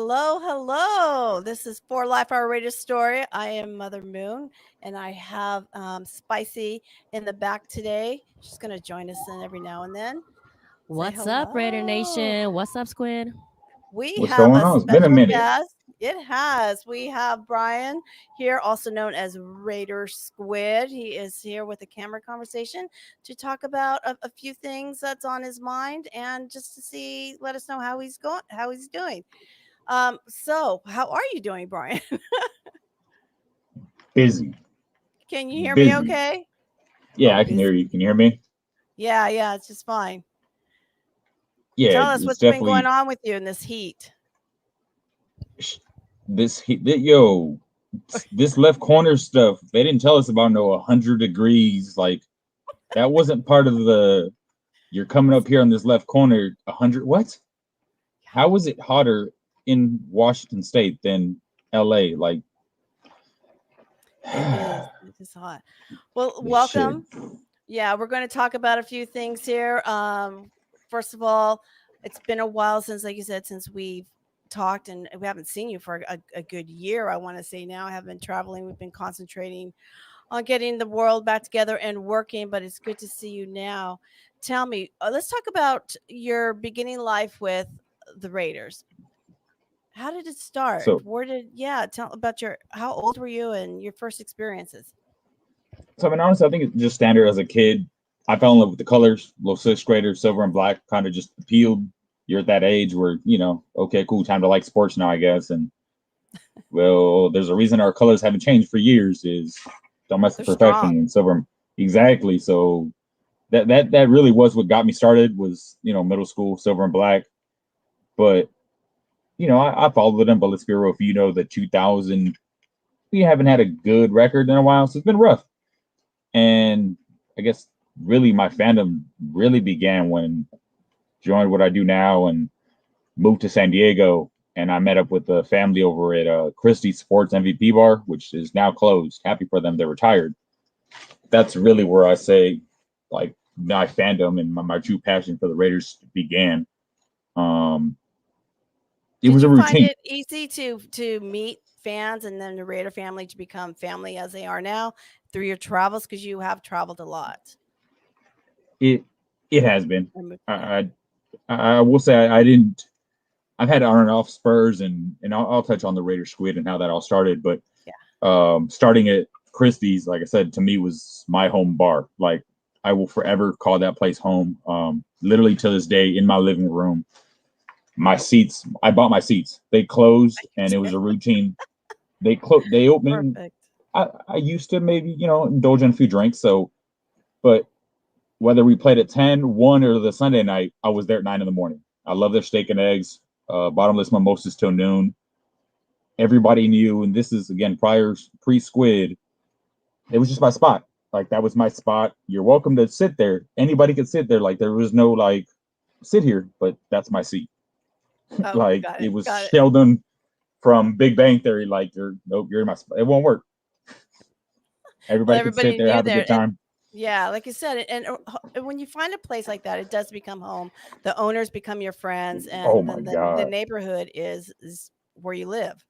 Hello, hello. This is For Life Our Raider Story. I am Mother Moon, and I have Spicy in the back today. She's going to join us in every now and then. Say What's up, Raider hello. Nation? What's up, Squid? We What's have going a on? It's been a special minute. guest. It has. We have Brian here, also known as Raider Squid. He is here with a camera conversation to talk about a few things that's on his mind and just to see, let us know how he's going, how he's doing. So how are you doing, Brian? Busy. Can you hear me Busy. okay? Yeah, Oh, I can hear you. busy. Can you hear me? Yeah, it's just fine. Yeah, Tell us it's what's been going definitely on with you in this heat. yo, this left corner stuff. They didn't tell us about no 100 degrees. Like that wasn't part of the. You're coming up here on this left corner. 100. What? How is it hotter in Washington State than L.A.? Like It is. It is hot. Well, this shit. welcome. Yeah, we're going to talk about a few things here. First of all, it's been a while since, like you said, since we've talked, and we haven't seen you for a good year. I want to say now. I have been traveling. We've been concentrating on getting the world back together and working, but it's good to see you now. Tell me, let's talk about your beginning life with the Raiders. How did it start? So Where did, yeah, tell about your, how old were you and your first experiences? So I mean, honestly, I think it's just standard as a kid. I fell in love with the colors, little sixth grader, silver and black, kind of just appealed. You're at that age where, okay, cool, time to like sports now, I guess. And well, there's a reason our colors haven't changed for years is don't mess They're with perfection strong. and silver. Exactly. So that really was what got me started was, middle school, silver and black. But, I followed them, but let's be real, if you know the 2000, we haven't had a good record in a while, so it's been rough. And I guess really my fandom really began when I joined what I do now and moved to San Diego. And I met up with the family over at Christie's Sports MVP bar, which is now closed. Happy for them, they're retired. That's really where I say, like, my fandom and my true passion for the Raiders began. Um, it Did was a you find routine. it easy to meet fans and then the Raider family to become family as they are now through your travels? Because you have traveled a lot. It it has been. Yeah, I I will say I didn't. I've had on and off Spurs, and I'll touch on the Raider Squid and how that all started. But yeah. starting at Christie's, like I said, to me was my home bar. Like I will forever call that place home. Literally to this day, in my living room, my seats. I bought my seats. They closed, and it was a routine. They opened. Perfect. I used to maybe indulge in a few drinks. So, but whether we played at 10, 1, or the Sunday night, I was there at 9 in the morning. I love their steak and eggs, bottomless mimosas till noon. Everybody knew, and this is again pre Squid. It was just my spot. Like that was my spot. You're welcome to sit there. Anybody could sit there. Like there was no like sit here, but that's my seat. Oh, Like got it it. was Got it. Sheldon from Big Bang Theory. Like you're nope, you're in my spot. It won't work. Well, Everybody could sit everybody there, knew have a there, good and time. yeah, like you said, and when you find a place like that, it does become home. The owners become your friends, Oh and my then the god. neighborhood is where you live.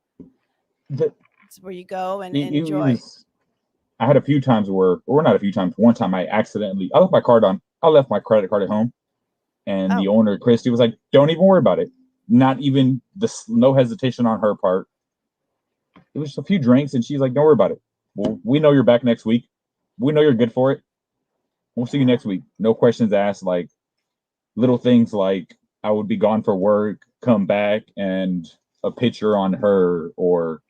The, It's where you go and it enjoy. was I had a few times where, or not a few times, one time I left my credit card at home, and the Oh, owner, Christy, was like, "Don't even worry about it. Not even no hesitation on her part. It was just a few drinks, and she's like, "Don't worry about it. Well, we know you're back next week. We know you're good for it. We'll see you yeah. next week. No questions asked." Like little things like I would be gone for work, come back, and a picture on her, or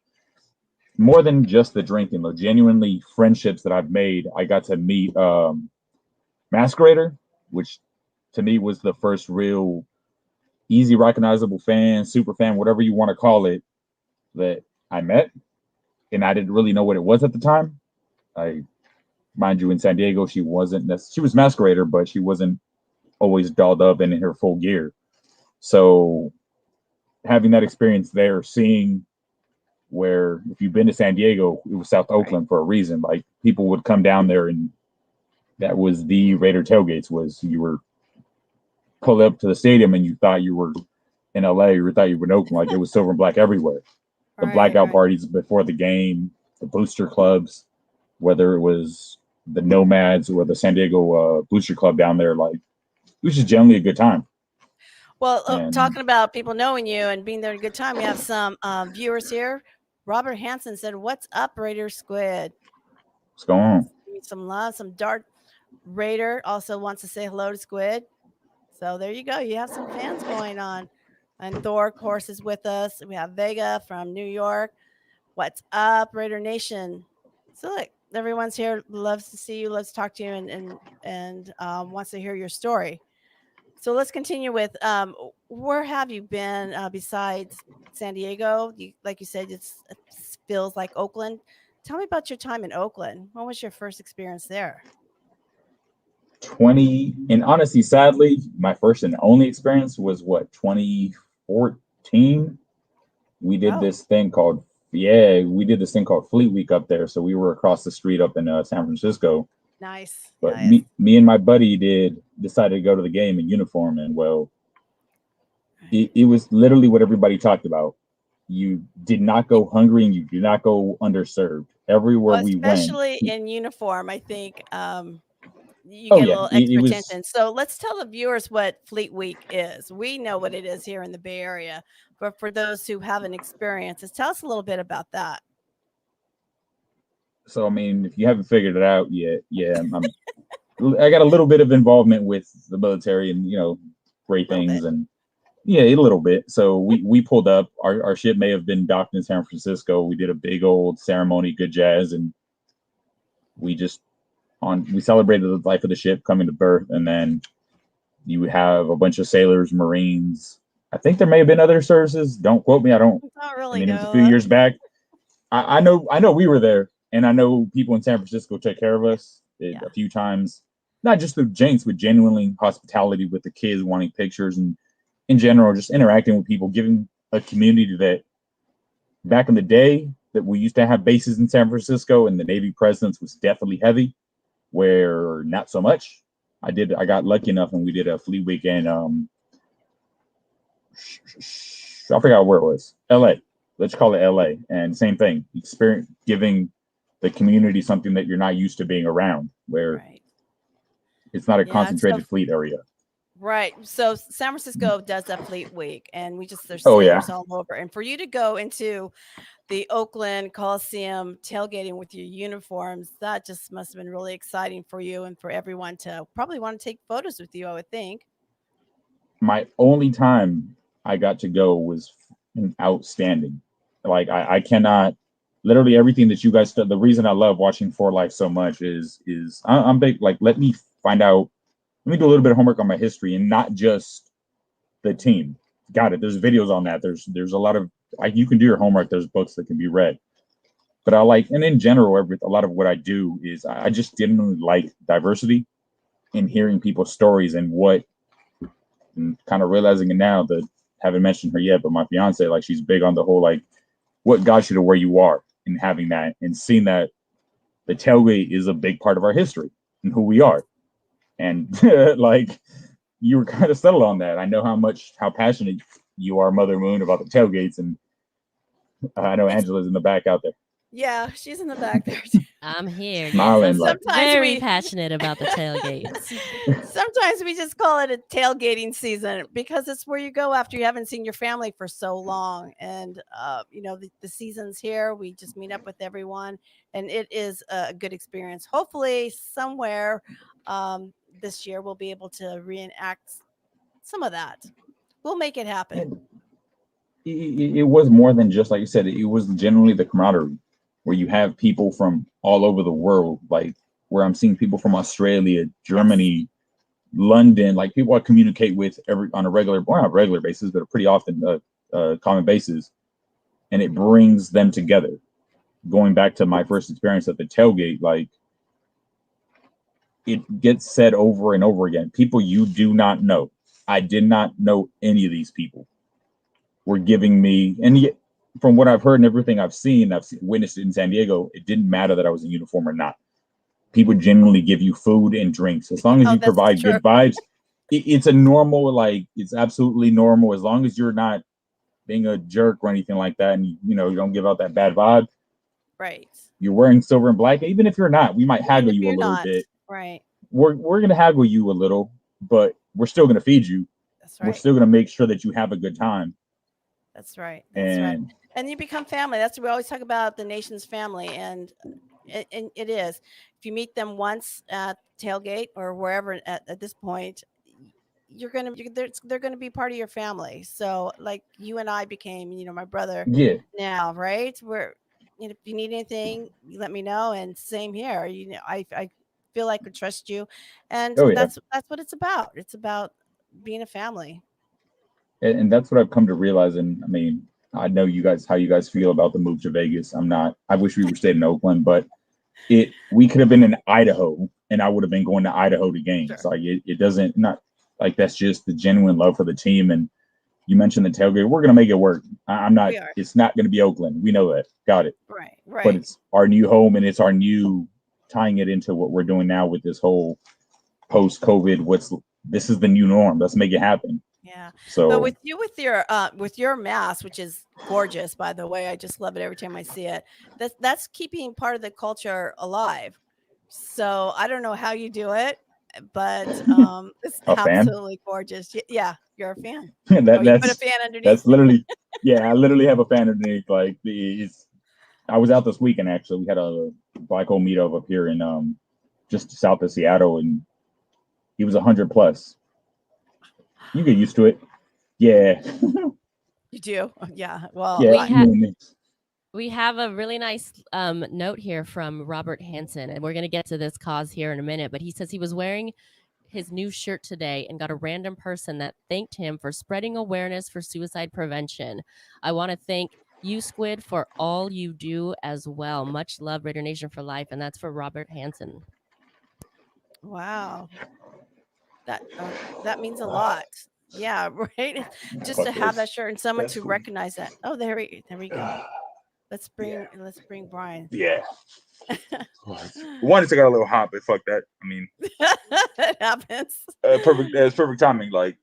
more than just the drinking, though, genuinely friendships that I've made. I got to meet Masquerader, which to me was the first real easy recognizable fan, super fan, whatever you want to call it, that I met. And I didn't really know what it was at the time. I mind you, in San Diego, she was Masquerader, but she wasn't always dolled up and in her full gear. So having that experience there, seeing where if you've been to San Diego, it was South Right. Oakland for a reason. Like people would come down there, and that was the Raider tailgates. Was you were pull up to the stadium and you thought you were in LA, you thought you were in Oakland. Like it was silver and black everywhere. The blackout parties before the game, the booster clubs, whether it was the Nomads or the San Diego Booster Club down there, like it was just generally a good time. Well, talking about people knowing you and being there at a good time, we have some viewers here. Robert Hansen said, "What's up, Raider Squid?" What's going on? Some love. Some Dart Raider also wants to say hello to Squid. So there you go. You have some fans going on. And Thor, of course, is with us. We have Vega from New York. What's up, Raider Nation? So look, everyone's here. Loves to see you. Loves to talk to you, and wants to hear your story. So let's continue with where have you been besides San Diego? Like you said, it feels like Oakland. Tell me about your time in Oakland. What was your first experience there? 20, and honestly, sadly, my first and only experience was what, 2014. We did this thing called Fleet Week up there. So we were across the street up in San Francisco. Nice. But nice. me and my buddy decided to go to the game in uniform, and well, it was literally what everybody talked about. You did not go hungry, and you did not go underserved. Everywhere we went, especially in uniform, I think you get a little extra attention. So let's tell the viewers what Fleet Week is. We know what it is here in the Bay Area, but for those who haven't experienced it, tell us a little bit about that. So, I mean, if you haven't figured it out yet, I got a little bit of involvement with the military and, great things. And a little bit. So we pulled up. Our ship may have been docked in San Francisco. We did a big old ceremony, good jazz, and we celebrated the life of the ship coming to berth. And then you would have a bunch of sailors, Marines. I think there may have been other services. Don't quote me. I don't really know. It was a few years back. I know we were there. And I know people in San Francisco took care of us a few times, not just through Jinx, but genuinely hospitality with the kids, wanting pictures, and in general, just interacting with people, giving a community that back in the day that we used to have bases in San Francisco and the Navy presence was definitely heavy, where not so much. I got lucky enough and we did a Fleet Weekend. I forgot where it was. LA. Let's call it LA. And same thing, giving the community something that you're not used to being around, where it's not a concentrated fleet area. Right. So San Francisco does that Fleet Week, and there's sailors all over. And for you to go into the Oakland Coliseum tailgating with your uniforms, that just must have been really exciting for you and for everyone to probably want to take photos with you, I would think. My only time I got to go was outstanding. Like I cannot. Literally everything that you guys the reason I love watching For Life so much is I'm big, like, let me do a little bit of homework on my history and not just the team. Got it. There's videos on that. There's a lot of, you can do your homework. There's books that can be read. But and in general, a lot of what I do is I just genuinely like diversity and hearing people's stories and kind of realizing it now that haven't mentioned her yet, but my fiance, like, she's big on the whole, like, what got you to where you are, and having that and seeing that the tailgate is a big part of our history and who we are. And like, you were kind of settled on that. I know how passionate you are, Mother Moon, about the tailgates, and I know Angela's in the back out there. Yeah, she's in the back there. I'm here. Smiling, very passionate about the tailgates. Sometimes we just call it a tailgating season because it's where you go after you haven't seen your family for so long. And, the season's here. We just meet up with everyone, and it is a good experience. Hopefully somewhere this year we'll be able to reenact some of that. We'll make it happen. It was more than just, like you said, it was generally the camaraderie, where you have people from all over the world, like where I'm seeing people from Australia, Germany, London, like people I communicate with on a regular, well, not regular basis, but a pretty often common basis. And it brings them together. Going back to my first experience at the tailgate, like, it gets said over and over again, people you do not know. I did not know any of these people were giving me, and yet, from what I've heard and everything I've witnessed in San Diego, it didn't matter that I was in uniform or not. People genuinely give you food and drinks. As long as you provide good vibes, it's a normal, like, it's absolutely normal as long as you're not being a jerk or anything like that, and you don't give out that bad vibe. Right. You're wearing silver and black. Even if you're not, we might Even haggle if you a you're little not. bit. Right. We're gonna haggle you a little, but we're still gonna feed you. That's right. We're still gonna make sure that you have a good time. That's right. That's right. And And you become family. That's what we always talk about, the nation's family, and it is. If you meet them once at tailgate or wherever at this point, they're gonna be part of your family. So like you and I became, my brother yeah, now, right? If you need anything, you let me know. And same here. I feel I could trust you, and oh yeah, that's what it's about. It's about being a family. and that's what I've come to realize. And I mean, I know you guys how you guys feel about the move to Vegas. I'm not. I wish we were staying in Oakland, but we could have been in Idaho, and I would have been going to Idaho to games. Sure. Like it doesn't not like that's just the genuine love for the team. And you mentioned the tailgate. We're gonna make it work. I'm not. We are. It's not gonna be Oakland. We know that. Got it. Right. But Right. it's our new home, and it's our new tying it into what we're doing now with this whole post-COVID. This is the new norm. Let's make it happen. Yeah. But So with your mask, which is gorgeous, by the way, I just love it every time I see it. That's keeping part of the culture alive. So I don't know how you do it, but it's a fan. absolutely gorgeous. Yeah, you're a fan. that Oh, you put a that's fan underneath. that's literally yeah. I literally have a fan underneath. Like I was out this weekend actually. We had a black hole meetup up here in just south of Seattle, and he was 100 plus. You get used to it. Yeah. You do? Yeah. Well, Yeah. We have a really nice note here from Robert Hansen, and we're going to get to this cause here in a minute. But he says he was wearing his new shirt today and got a random person that thanked him for spreading awareness for suicide prevention. I want to thank you, Squid, for all you do as well. Much love, Raider Nation for life. And that's for Robert Hansen. wow. That means a lot. Yeah, right. Just to Fuck have this. that shirt and someone That's to cool. recognize that. Oh, there we go. Let's bring Brian. Yeah. One, it's got a little hot, but fuck that. I mean, It happens. perfect. It's perfect timing. Like,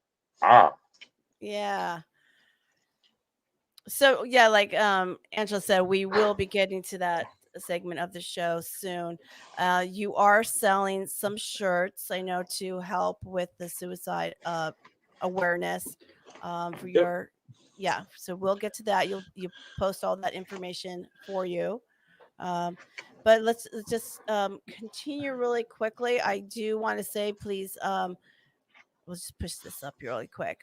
Yeah. So yeah, like Angela said, we will be getting to that segment of the show soon. You are selling some shirts, I know, to help with the suicide awareness for your so we'll get to that. You post all that information for you. But let's just continue really quickly. I do want to say, please, we'll just push this up really quick.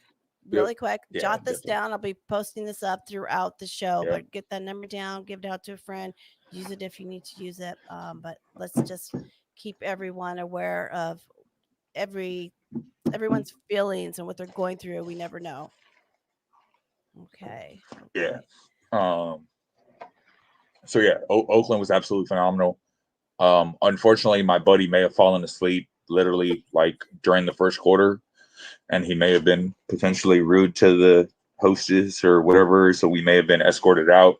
Really quick. Yeah, Jot this definitely. down. I'll be posting this up throughout the show, Yeah. but get that number down, give it out to a friend, use it if you need to use it. But let's just keep everyone aware of everyone's feelings and what they're going through. We never know. Okay. Yeah. So yeah, Oakland was absolutely phenomenal. Unfortunately, my buddy may have fallen asleep literally like during the first quarter, and he may have been potentially rude to the hostess or whatever. So we may have been escorted out.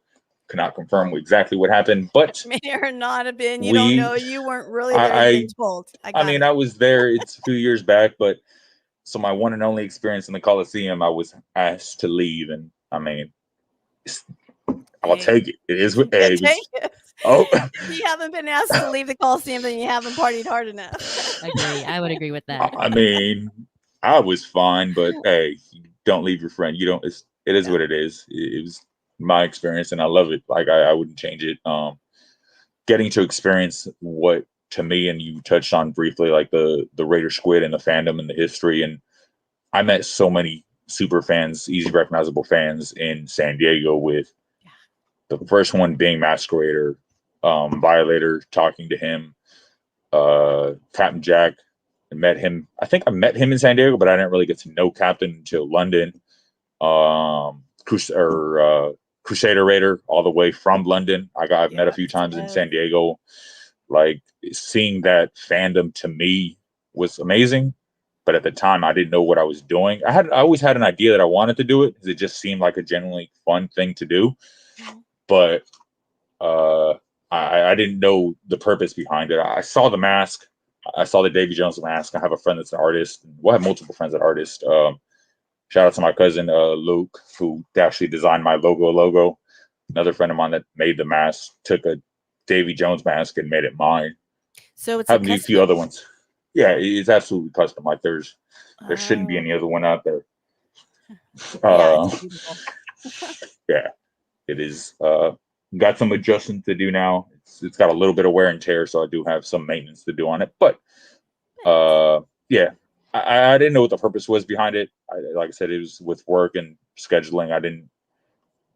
Cannot confirm exactly what happened, but May or not have been. You don't know. You weren't really there. You've been told. I was there. It's a few years back, but so my one and only experience in the Coliseum, I was asked to leave, and I mean, I'll take it. It is what take it. Oh, if you haven't been asked to leave the Coliseum, then you haven't partied hard enough. Agree. I would agree with that. I mean, I was fine, but hey, don't leave your friend. You don't. It is what it is. It was my experience, and I love it. Like I wouldn't change it. Getting to experience what to me, and you touched on briefly, like the Raider Squid and the fandom and the history, and I met so many super fans, easy recognizable fans in San Diego. With the first one being Masquerader, Violator, talking to him, Captain Jack. I met him. I think I met him in San Diego, but I didn't really get to know Captain until London. Crusader Raider, all the way from London. I've met a few times in San Diego. Like seeing that fandom to me was amazing, but at the time I didn't know what I was doing. I always had an idea that I wanted to do it because it just seemed like a genuinely fun thing to do, but I didn't know the purpose behind it. I saw the mask. I saw the Davy Jones mask. I have a friend that's an artist. We'll have multiple friends that are artists. Shout out to my cousin Luke, who actually designed my logo. Another friend of mine that made the mask took a Davy Jones mask and made it mine. So it's Have a few other ones. Yeah, it's absolutely custom. Like there shouldn't be any other one out there. Yeah, it's beautiful. Yeah, it is. Got some adjustments to do now. It's got a little bit of wear and tear, so I do have some maintenance to do on it. But yeah, I didn't know what the purpose was behind it. Like I said, it was with work and scheduling. I didn't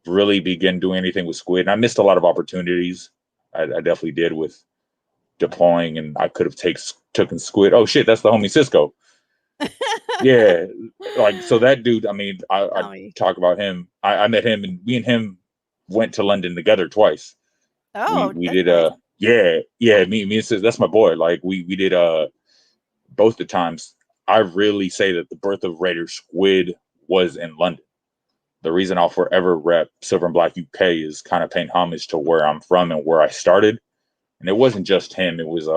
really begin doing anything with Squid, and I missed a lot of opportunities. I definitely did with deploying, and I could have taken Squid. Oh shit, that's the homie Cisco. Yeah, like so that dude. I mean, I talk about him. I met him, and me and him went to London together twice. Oh, we that's did nice. yeah, me and Cisco, that's my boy. Like we did both the times. I really say that the birth of Raider Squid was in London. The reason I'll forever rep Silver and Black UK is kind of paying homage to where I'm from and where I started. And it wasn't just him. It was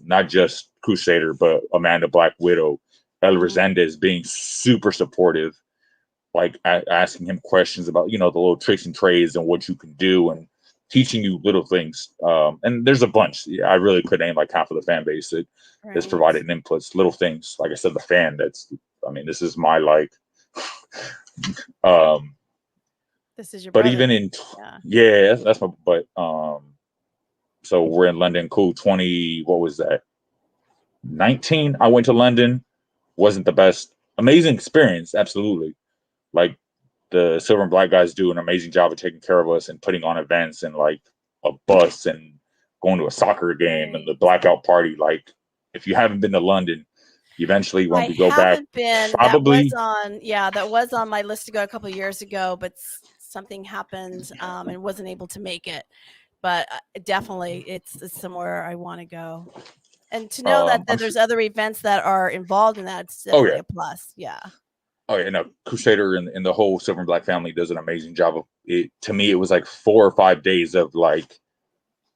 not just Crusader, but Amanda Black Widow, El Resendez being super supportive, like asking him questions about, the little tricks and trades and what you can do and teaching you little things. And there's a bunch. I really could name like half of the fan base that has provided inputs, little things. Like I said, the fan this is my like, this is your but brother. even in, yeah, that's my, but, so we're in London, cool. 20, what was that? 19. I went to London. Wasn't the best. Amazing experience, absolutely. Like the Silver and Black guys do an amazing job of taking care of us and putting on events and like a bus and going to a soccer game and the blackout party. Like if you haven't been to London, eventually when we go back, probably that was on my list to go a couple of years ago, but something happened and wasn't able to make it. But definitely, it's somewhere I want to go, and to know that there's other events that are involved in that. It's definitely a plus. Yeah. Oh yeah, no, Crusader and the whole Silver and Black family does an amazing job of it. To me, it was like 4 or 5 days of like,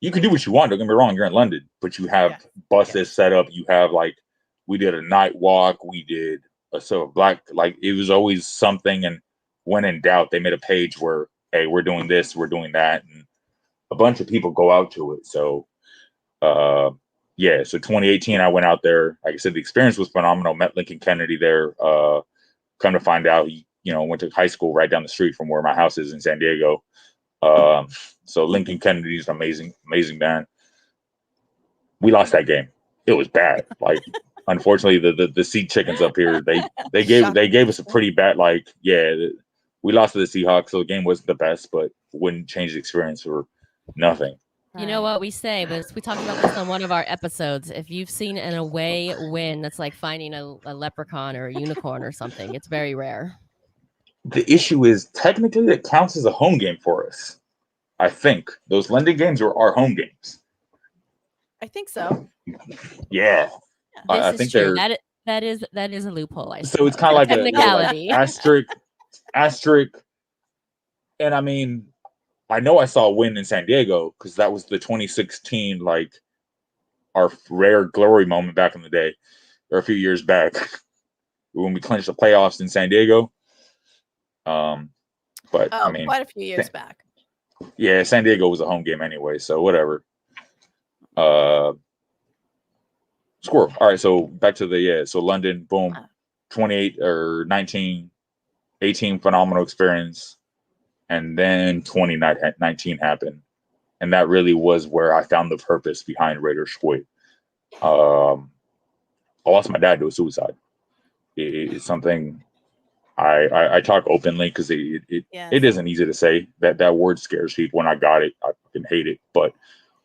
you can do what you want. Don't get me wrong, you're in London, but you have buses set up. You have like, we did a night walk. We did a Silver Black. Like it was always something. And when in doubt, they made a page where, hey, we're doing this, we're doing that, and a bunch of people go out to it. So, yeah. So 2018, I went out there. Like I said, the experience was phenomenal. Met Lincoln Kennedy there. Come to find out, he, went to high school right down the street from where my house is in San Diego. So Lincoln Kennedy is an amazing, amazing man. We lost that game. It was bad. Like, unfortunately, the Sea Chickens up here, they gave us a pretty bad, like, we lost to the Seahawks, so the game wasn't the best, but wouldn't change the experience for nothing. You know what we say, but we talked about this on one of our episodes. If you've seen an away win, that's like finding a leprechaun or a unicorn or something. It's very rare. The issue is technically it counts as a home game for us. I think those London games are our home games. I think so. Yeah. I think true. That is a loophole. So it's kind of like technicality. A asterisk. And I mean, I know I saw a win in San Diego because that was the 2016, like our rare glory moment back in the day, or a few years back when we clinched the playoffs in San Diego. But I mean, quite a few years back. Yeah, San Diego was a home game anyway, so whatever. Squirrel. All right, so back to so London, boom, 28 or 19, 18, phenomenal experience. And then 2019 happened. And that really was where I found the purpose behind Raider Squid. I lost my dad to a suicide. It's something I talk openly because it isn't easy to say. That word scares people. When I got it, I fucking hate it. But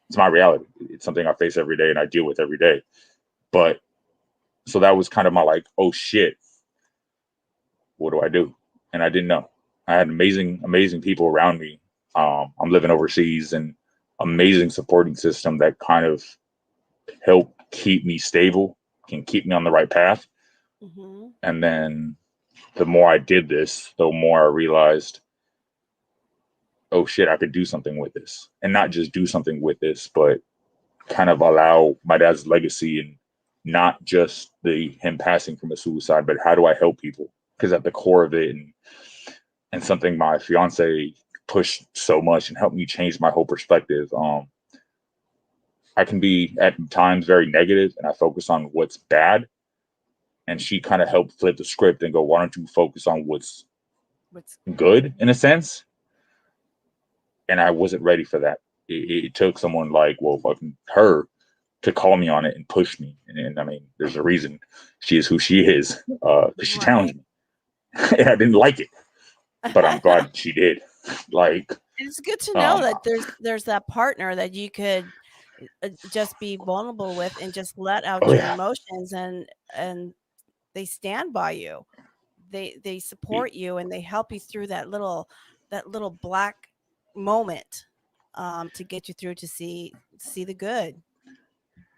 it's my reality. It's something I face every day and I deal with every day. But so that was kind of my like, oh shit, what do I do? And I didn't know. I had amazing people around me. I'm living overseas and amazing supporting system that kind of help keep me stable, can keep me on the right path. Mm-hmm. And then the more I did this, the more I realized, oh shit, I could do something with this. And not just do something with this, but kind of allow my dad's legacy and not just him passing from a suicide, but how do I help people? Because at the core of it, and something my fiance pushed so much and helped me change my whole perspective. I can be at times very negative, and I focus on what's bad. And she kind of helped flip the script and go, why don't you focus on what's good in a sense? And I wasn't ready for that. It took someone like, well, fucking her to call me on it and push me. And I mean, there's a reason she is who she is, because she challenged me. And I didn't like it, but I'm glad she did. Like, it's good to know that there's that partner that you could just be vulnerable with and just let out your emotions, and they stand by you. They support you, and they help you through that little black moment, to get you through to see the good,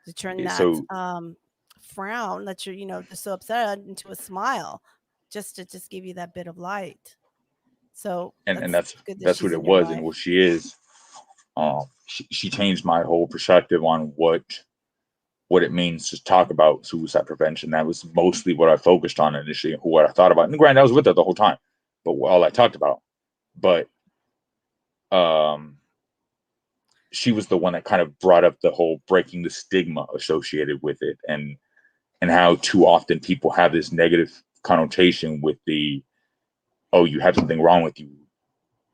to turn that frown that you're just so upset into a smile, just to give you that bit of light. So and that's what it was and what she is. She changed my whole perspective on what it means to talk about suicide prevention. That was mostly what I focused on initially, what I thought about. And granted, I was with her the whole time, but all I talked about. But she was the one that kind of brought up the whole breaking the stigma associated with it, and how too often people have this negative connotation with oh, you have something wrong with you.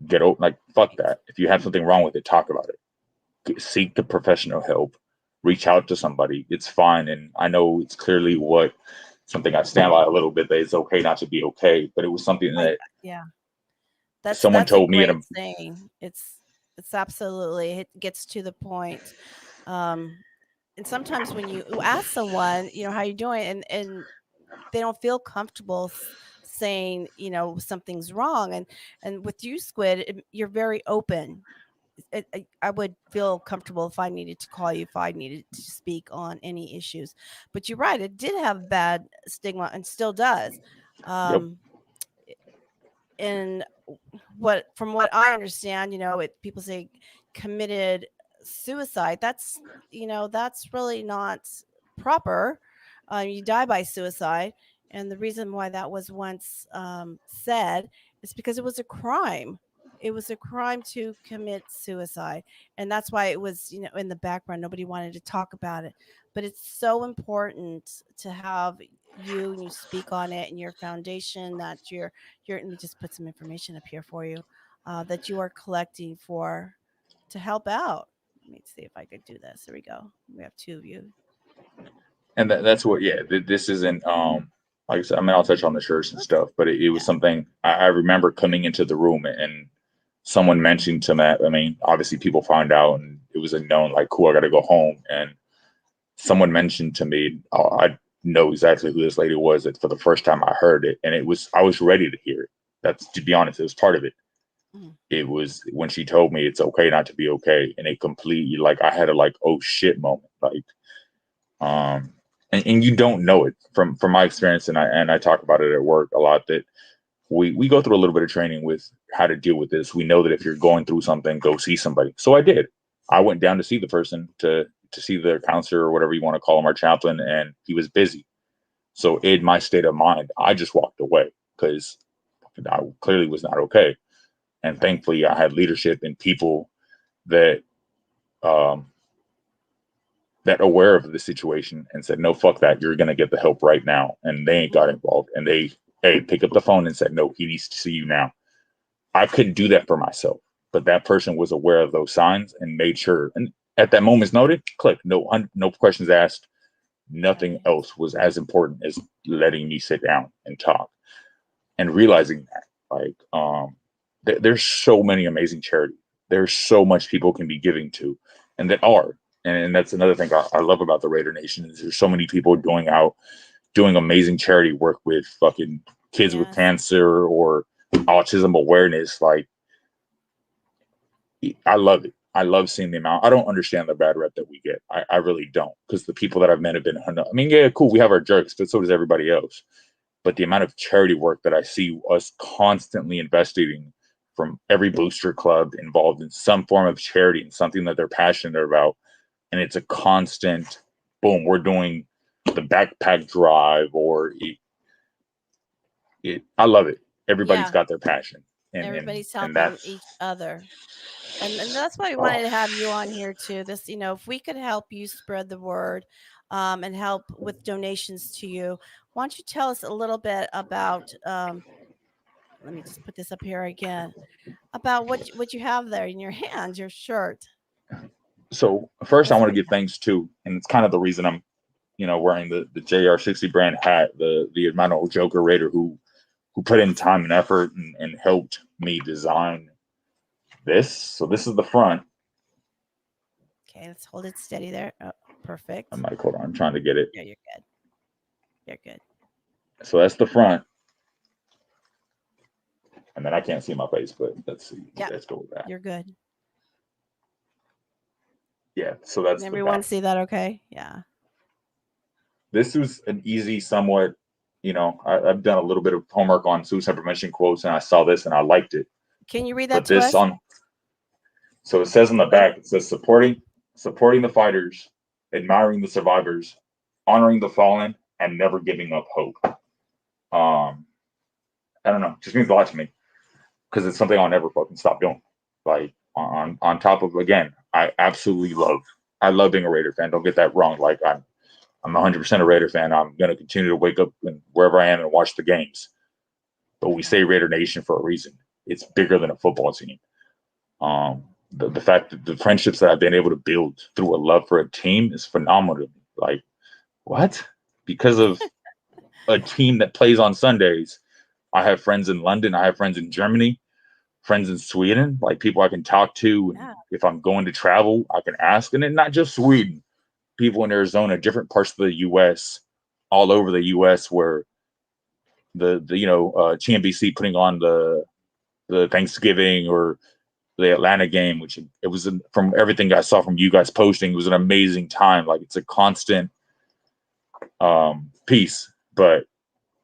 Get over, like, fuck that. If you have something wrong with it, talk about it. Seek the professional help. Reach out to somebody. It's fine. And I know it's clearly something I stand by a little bit, that it's okay not to be okay. But it was something that someone told me. Saying it's absolutely, it gets to the point. And sometimes when you ask someone, how you doing, and they don't feel comfortable saying, something's wrong. And with you, Squid, you're very open. I would feel comfortable if I needed to call you, if I needed to speak on any issues. But you're right, it did have bad stigma and still does. And from what I understand, people say committed suicide. That's really not proper. You die by suicide. And the reason why that was once said is because it was a crime. It was a crime to commit suicide. And that's why it was, in the background. Nobody wanted to talk about it. But it's so important to have you, and you speak on it, and your foundation that let me just put some information up here for you, that you are collecting to help out. Let me see if I could do this. There we go. We have two of you. And that's what, this isn't, like I said, I mean, I'll touch on the shirts and stuff, but it was something I remember coming into the room and someone mentioned to Matt. I mean, obviously people found out and it was a known, like, cool, I got to go home. And someone mentioned to me, I know exactly who this lady was. That for the first time I heard it, and I was ready to hear it. That's, to be honest, it was part of it. Mm-hmm. It was when she told me it's okay not to be okay, and it completely, like, I had a oh shit moment, like, and you don't know it from my experience, and I talk about it at work a lot, that we go through a little bit of training with how to deal with this. We know that if you're going through something, go see somebody. So I did. I went down to see the person, to see their counselor or whatever you want to call him, our chaplain, and he was busy. So in my state of mind, I just walked away because I clearly was not okay. And thankfully, I had leadership and people that aware of the situation and said, no, fuck that. You're going to get the help right now. And they ain't got involved. And they pick up the phone and said, no, he needs to see you now. I couldn't do that for myself, but that person was aware of those signs and made sure. And at that moment's notice, click, no questions asked. Nothing else was as important as letting me sit down and talk, and realizing that, like, there's so many amazing charities. There's so much people can be giving to, and that are. And that's another thing I love about the Raider Nation, is there's so many people doing amazing charity work with fucking kids with cancer or autism awareness. Like, I love it. I love seeing the amount. I don't understand the bad rep that we get. I really don't, because the people that I've met have been, I mean, yeah, cool, we have our jerks, but so does everybody else. But the amount of charity work that I see us constantly investigating, from every booster club involved in some form of charity and something that they're passionate about, and it's a constant, boom, we're doing the backpack drive or I love it. Everybody's Yeah. got their passion, Everybody's and helping that's each other. And that's why we wanted to have you on here too. This, if we could help you spread the word, and help with donations to you, why don't you tell us a little bit about, let me just put this up here again, about what you have there in your hands, your shirt. so first I want to give thanks to, and it's kind of the reason I'm, wearing the JR60 brand hat, the Untitled Joker Raider who put in time and effort and helped me design this. So this is the front. Okay, let's hold it steady there. Oh, perfect. I'm like, hold on, I'm trying to get it. Yeah, you're good. You're good. So that's the front. And then I can't see my face, but let's see. Yeah. Let's go with that. You're good. Yeah, so that's Can the everyone back. see that okay? Yeah. This was an easy, somewhat, I've done a little bit of homework on suicide prevention quotes, and I saw this and I liked it. Can you read that But to this us? so it says on the back, it says supporting the fighters, admiring the survivors, honoring the fallen, and never giving up hope. I don't know, it just means a lot to me because it's something I'll never fucking stop doing. Like on top of, again, I love being a Raider fan. Don't get that wrong. Like I'm 100% a Raider fan. I'm gonna continue to wake up and wherever I am and watch the games. But we say Raider Nation for a reason. It's bigger than a football team. The fact that the friendships that I've been able to build through a love for a team is phenomenal. Like, what? Because of a team that plays on Sundays, I have friends in London, I have friends in Germany, friends in Sweden, like people I can talk to. Yeah. If I'm going to travel, I can ask. And then not just Sweden, people in Arizona, different parts of the US, all over the US where the CNBC putting on the Thanksgiving or the Atlanta game, which it was from everything I saw from you guys posting, it was an amazing time. Like it's a constant piece, but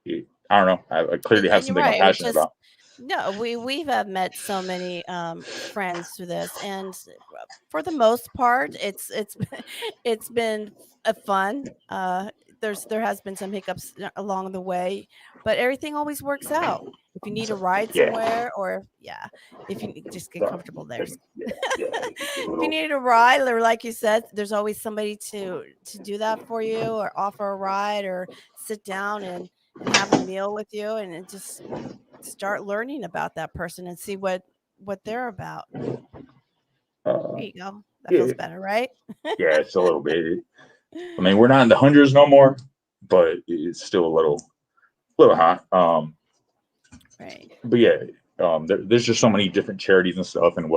I don't know. I clearly have And you're something I'm right. passionate about. No, we've met so many friends through this, and for the most part, it's it's been a fun. There has been some hiccups along the way, but everything always works out. If you need a ride Yeah. somewhere, or if you just get Sorry. comfortable there. Yeah. If you need a ride, or like you said, there's always somebody to do that for you, or offer a ride, or sit down and have a meal with you, and it just start learning about that person and see what they're about. There you go. That Yeah, feels better, right? yeah, it's a little bit. I mean, we're not in the hundreds no more, but it's still a little high. Right. But yeah, there's just so many different charities and stuff, and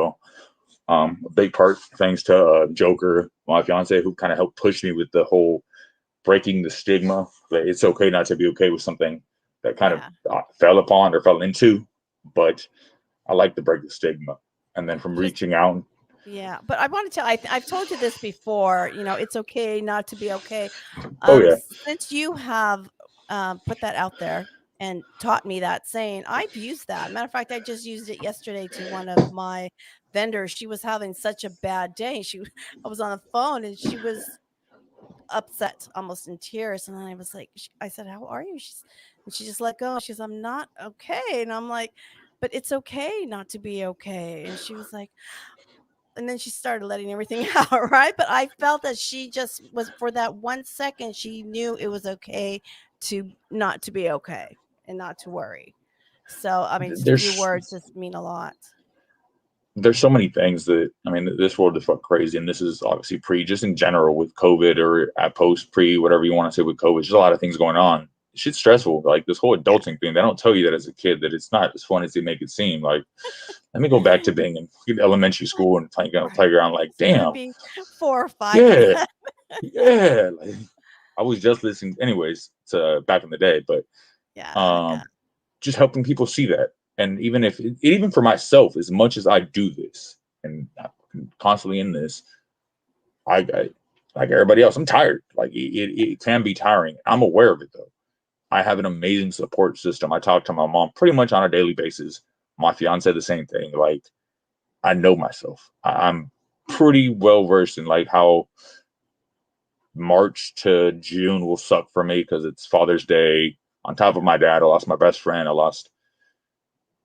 a big part thanks to Joker, my fiance, who kind of helped push me with the whole breaking the stigma that it's okay not to be okay with something that kind of fell upon or fell into, but I like to break the stigma, and then from reaching out. Yeah, but I want to tell. I've told you this before. It's okay not to be okay. Oh yeah, Since you have put that out there and taught me that saying, I've used that. Matter of fact, I just used it yesterday to one of my vendors. She was having such a bad day. I was on the phone and she was upset, almost in tears. And I was like, I said, "How are you?" And she just let go. She's, "I'm not okay." And I'm like, "But it's okay not to be okay." And she was like, and then she started letting everything out, right? But I felt that she just was, for that 1 second, she knew it was okay to not to be okay and not to worry. So, I mean, just a few words just mean a lot. There's so many things that, I mean, this world is fuck crazy, and this is obviously just in general with COVID or at post pre whatever you want to say with COVID. There's a lot of things going on. Shit's stressful. Like this whole adulting thing, they don't tell you that as a kid that it's not as fun as they make it seem. Like, let me go back to being in elementary school and playing on the playground. Like, damn, be 4 or 5. yeah, yeah. Like, I was just listening, anyways, to back in the day, but just helping people see that. And even for myself, as much as I do this and I'm constantly in this, I like everybody else, I'm tired. Like it can be tiring. I'm aware of it though. I have an amazing support system. I talk to my mom pretty much on a daily basis. My fiance, the same thing. Like I know myself. I'm pretty well versed in like how March to June will suck for me because it's Father's Day. On top of my dad, I lost my best friend. I lost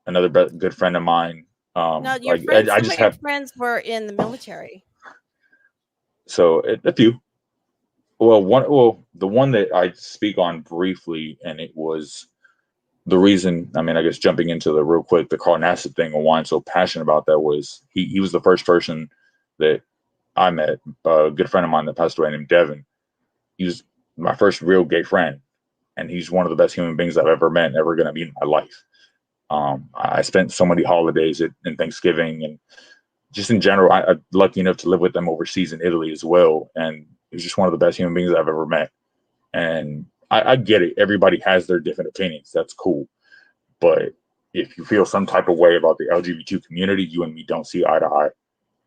another good friend of mine. No, your Like friends. I Some just of your have friends were in the military. so a few. Well, the one that I speak on briefly, and it was the reason. I mean, I guess jumping into the real quick, the Carl Nassib thing and why I'm so passionate about that was he was the first person that I met, a good friend of mine that passed away named Devin. He was my first real gay friend, and he's one of the best human beings I've ever met and ever going to meet in my life. I spent so many holidays and Thanksgiving and just in general, I'm lucky enough to live with them overseas in Italy as well. And he's just one of the best human beings I've ever met. And I get it. Everybody has their different opinions. That's cool. But if you feel some type of way about the LGBT community, you and me don't see eye to eye.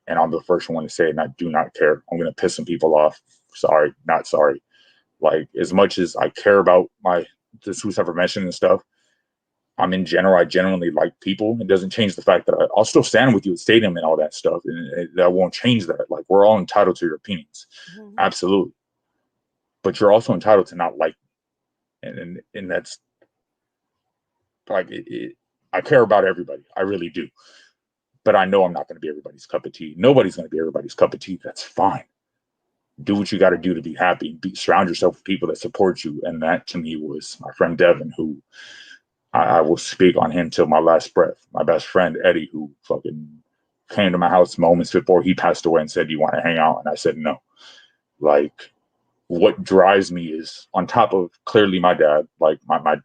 And I'm the first one to say it, and I do not care. I'm going to piss some people off. Sorry, not sorry. Like, as much as I care about the suicide prevention and stuff, I genuinely like people. It doesn't change the fact that I'll still stand with you at stadium and all that stuff. And that won't change that. Like, we're all entitled to your opinions. Mhm. Absolutely. But you're also entitled to not like me. And that's like, I care about everybody. I really do. But I know I'm not going to be everybody's cup of tea. Nobody's going to be everybody's cup of tea. That's fine. Do what you got to do to be happy. Surround yourself with people that support you. And that to me was my friend Devin, who I will speak on him till my last breath. My best friend Eddie, who fucking came to my house moments before he passed away and said, "Do you want to hang out?" And I said no. Like, what drives me is on top of clearly my dad. Like I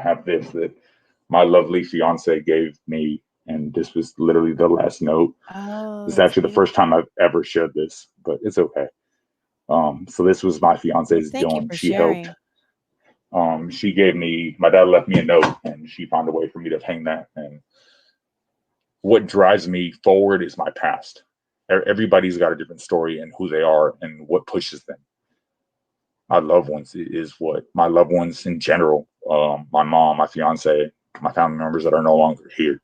have this that my lovely fiance gave me, and this was literally the last note. Oh, This is that's actually the beautiful. first time I've ever shared this, but it's okay. So this was my fiance's Thank you doing. for She helped. sharing. She gave me, my dad left me a note, and she found a way for me to hang that. And what drives me forward is my past. Everybody's got a different story and who they are and what pushes them. My loved ones is what my loved ones in general, my mom, my fiance, my family members that are no longer here,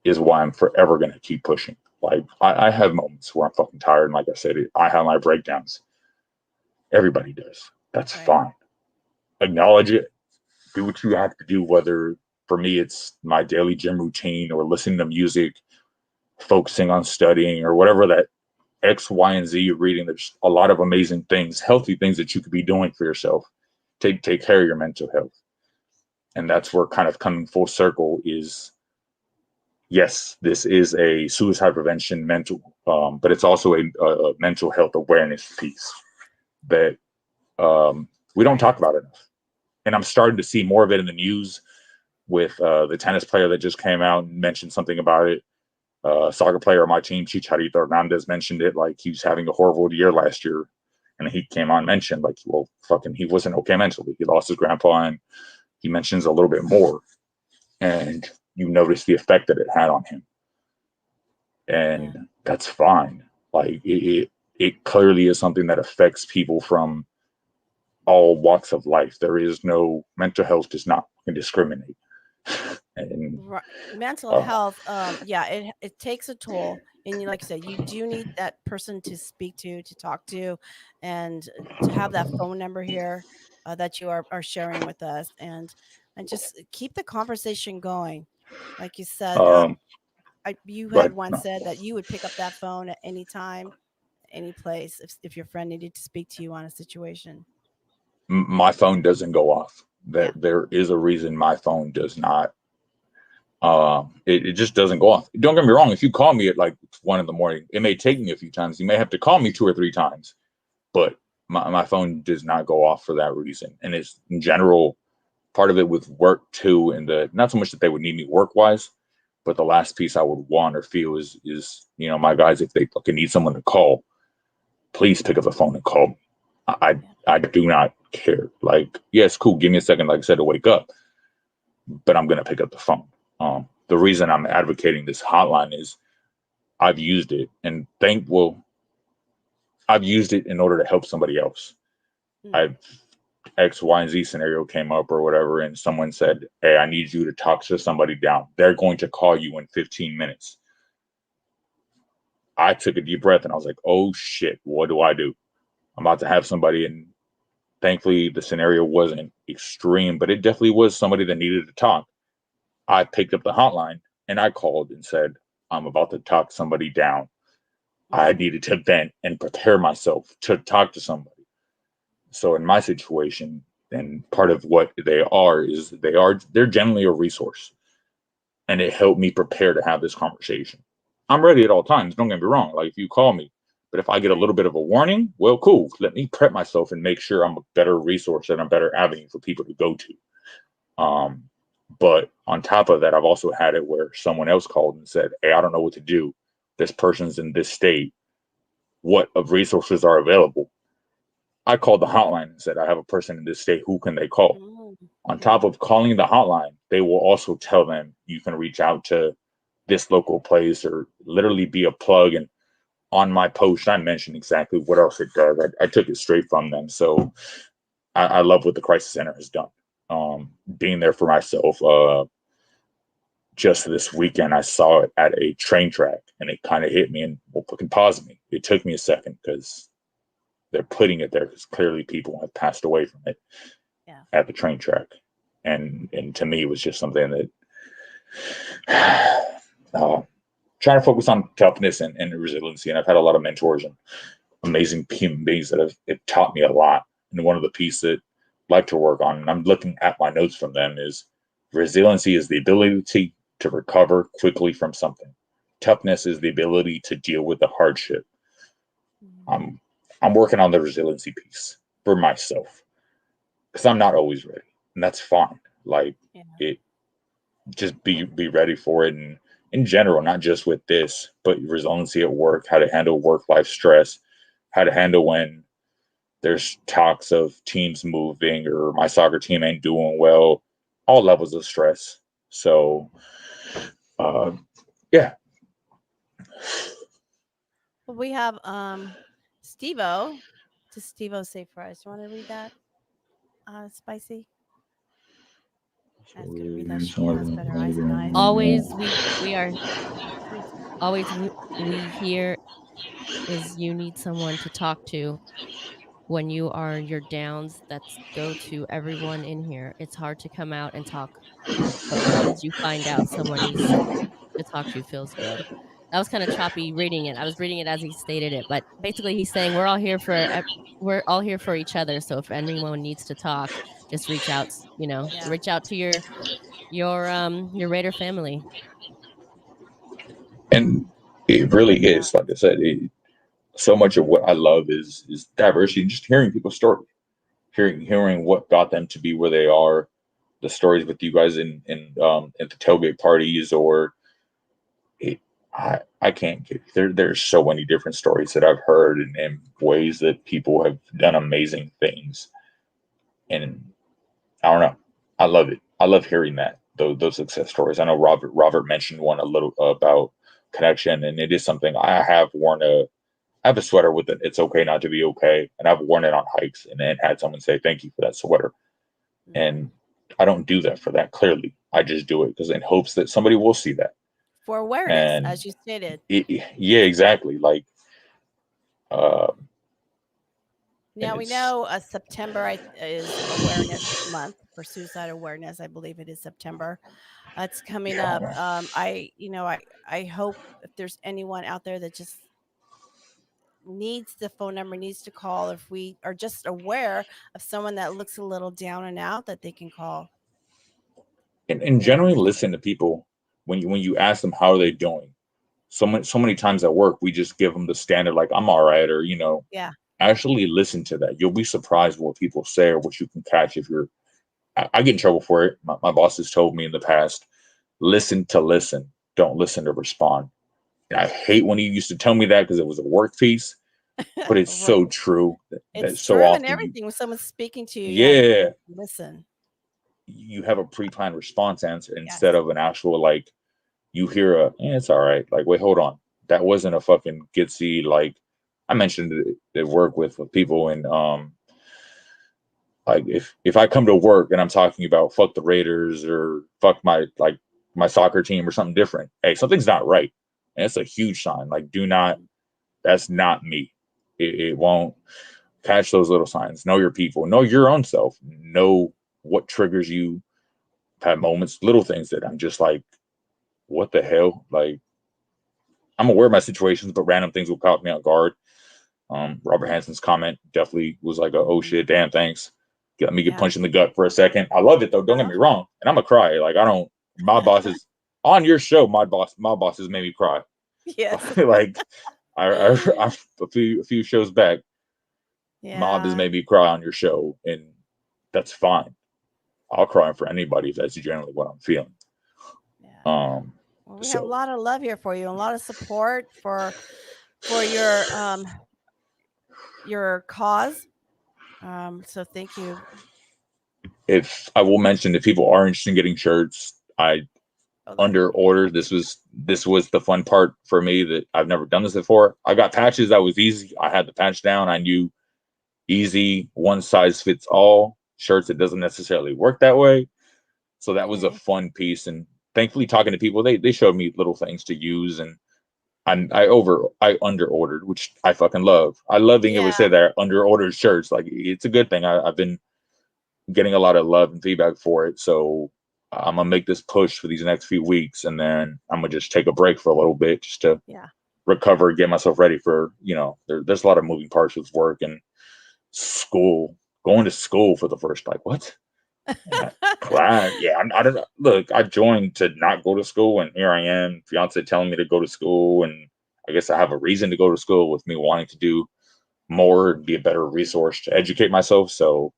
is why I'm forever going to keep pushing. Like, I have moments where I'm fucking tired. And like I said, I have my breakdowns. Everybody does. That's Right. fine. Acknowledge it. Do what you have to do, whether for me it's my daily gym routine or listening to music, focusing on studying or whatever that X, Y, and Z you're reading. There's a lot of amazing things, healthy things that you could be doing for yourself. Take care of your mental health. And that's where kind of coming full circle is, yes, this is a suicide prevention but it's also a mental health awareness piece that we don't Right. talk about enough. And I'm starting to see more of it in the news with the tennis player that just came out and mentioned something about it. Soccer player on my team, Chicharito Hernandez, mentioned it. Like, he was having a horrible year last year. And he came on and mentioned, like, well, fucking, he wasn't okay mentally. He lost his grandpa, and he mentions a little bit more. And you notice the effect that it had on him. And that's fine. Like, it clearly is something that affects people from all walks of life. There is no, mental health does not discriminate. And Mental health, yeah, it takes a toll. And like I said, you do need that person to speak to talk to, and to have that phone number here that you are sharing with us, and just keep the conversation going. Like you said, you had but once said that you would pick up that phone at any time, any place, if your friend needed to speak to you on a situation. my phone doesn't go off. Yeah. There is a reason my phone does not. It just doesn't go off. Don't get me wrong. If you call me at like 1 a.m, it may take me a few times. You may have to call me 2 or 3 times, but my phone does not go off for that reason. And it's in general part of it with work too. And not so much that they would need me work wise, but the last piece I would want or feel is my guys, if they fucking need someone to call, please pick up the phone and call me. I do not care. Like, yeah, it's cool. Give me a second, like I said, to wake up, but I'm gonna pick up the phone. The reason I'm advocating this hotline is I've used it I've used it in order to help somebody else. I've X, Y, and Z scenario came up or whatever, and someone said, "Hey, I need you to talk to somebody down. They're going to call you in 15 minutes." I took a deep breath and I was like, "Oh shit, what do I do?" I'm about to have somebody, and thankfully the scenario wasn't extreme, but it definitely was somebody that needed to talk. I picked up the hotline and I called and said, I'm about to talk somebody down. I needed to vent and prepare myself to talk to somebody. So in my situation, and part of what they are is they're generally a resource. And it helped me prepare to have this conversation. I'm ready at all times, don't get me wrong. Like if you call me, but if I get a little bit of a warning, well, cool. Let me prep myself and make sure I'm a better resource and a better avenue for people to go to. But on top of that, I've also had it where someone else called and said, hey, I don't know what to do. This person's in this state. What of resources are available? I called the hotline and said, I have a person in this state. Who can they call? On top of calling the hotline, they will also tell them you can reach out to this local place or literally be a plug. And on my post, I mentioned exactly what else it does. I took it straight from them. So I love what the Crisis Center has done. Being there for myself. Just this weekend, I saw it at a train track and it kind of hit me and fucking paused me. It took me a second because they're putting it there because clearly people have passed away from it at the train track. And to me, it was just something that trying to focus on toughness and resiliency. And I've had a lot of mentors and amazing human beings that have taught me a lot. And one of the pieces that I like to work on, and I'm looking at my notes from them, is resiliency is the ability to recover quickly from something. Toughness is the ability to deal with the hardship. I'm working on the resiliency piece for myself because I'm not always ready, and that's fine. Like it, just be ready for it, and in general, not just with this, but resiliency at work, how to handle work-life stress, how to handle when there's talks of teams moving or my soccer team ain't doing well, all levels of stress. So, yeah. Well, we have Steve-O. Does Steve-O say fries? Do you want to read that? Spicy? I was gonna read that. She has better eyes and eyes. Always we are always we hear is you need someone to talk to when you are your downs. That's go to everyone in here. It's hard to come out and talk, but once you find out someone needs to talk to you, feels good. That was kind of choppy reading it. I was reading it as he stated it, but basically he's saying we're all here for each other. So if anyone needs to talk, just reach out. Reach out to your Raider family. And it really is, like I said, so much of what I love is diversity, just hearing people's stories, hearing what got them to be where they are, the stories with you guys in at the tailgate parties, or I can't get there's so many different stories that I've heard and ways that people have done amazing things, and I don't know, I love it. I love hearing that those success stories. I know Robert mentioned one a little about connection, and it is something I have worn I have a sweater with it. It's okay not to be okay. And I've worn it on hikes and then had someone say, thank you for that sweater. And I don't do that for that. Clearly, I just do it because in hopes that somebody will see that. For awareness, as you stated. Yeah, exactly. Like, now we know September is Awareness Month for suicide awareness. I believe it is September. It's coming up. I hope if there's anyone out there that just needs the phone number, needs to call, if we are just aware of someone that looks a little down and out, that they can call. And generally listen to people when you ask them how are they doing. So many times at work we just give them the standard like I'm all right, or actually listen to that. You'll be surprised what people say or what you can catch if you're. I get in trouble for it. My boss has told me in the past, listen to listen, don't listen to respond. And I hate when he used to tell me that because it was a work piece, but it's Right. so true. It's so true often in everything. When someone's speaking to you, yeah, listen. You have a pre-planned response answer instead of an actual like. You hear it's all right. Like, wait, hold on. That wasn't a fucking gitsy, like I mentioned it work with people and like if I come to work and I'm talking about fuck the Raiders or fuck my soccer team or something different, hey, something's not right. And it's a huge sign. Like, do not, that's not me. It won't catch those little signs, know your people, know your own self, know what triggers you. I've had moments, little things that I'm just like, what the hell? Like, I'm aware of my situations, but random things will caught me on guard. Robert Hanson's comment definitely was like, oh shit, damn, thanks. Let me get punched in the gut for a second. I love it though. Don't get me wrong. And I'm gonna cry. Like, I don't, my boss is on your show. My boss has made me cry. Yes. Like, I a few shows back, Mob has made me cry on your show, and that's fine. I'll cry for anybody if that's generally what I'm feeling. Yeah. Well, we have a lot of love here for you, and a lot of support for your cause. So thank you. If I will mention, if people are interested in getting shirts, I under order. This was the fun part for me, that I've never done this before. I got patches that was easy. I had the patch down. I knew easy, one size fits all. Shirts, it doesn't necessarily work that way. So that was a fun piece. And thankfully, talking to people, they showed me little things to use, and I under ordered, which I fucking love. I love being able to say that I under ordered shirts. Like, it's a good thing. I've been getting a lot of love and feedback for it. So I'm gonna make this push for these next few weeks, and then I'm gonna just take a break for a little bit just to recover, get myself ready for, there's a lot of moving parts with work and school. Going to school for the first, like, what? Class. Yeah, I don't know. Look, I joined to not go to school, and here I am, fiance telling me to go to school, and I guess I have a reason to go to school with me wanting to do more and be a better resource to educate myself. So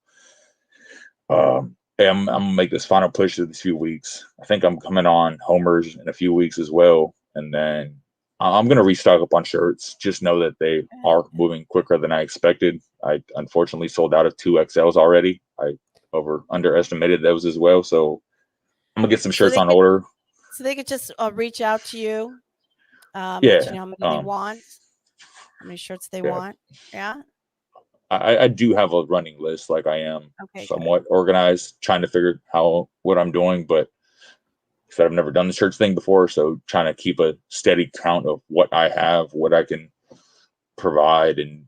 I'm gonna make this final push in these few weeks. I think I'm coming on homers in a few weeks as well, and then I'm gonna restock up on shirts. Just know that they are moving quicker than I expected. I unfortunately sold out of 2XLs already. I underestimated those as well, so I'm gonna get some shirts on order. So they could just reach out to you. Let you know how many they want, how many shirts they want. Yeah. I do have a running list. Like, I am somewhat organized, trying to figure out what I'm doing, but I've never done the shirts thing before, so trying to keep a steady count of what I have, what I can provide, and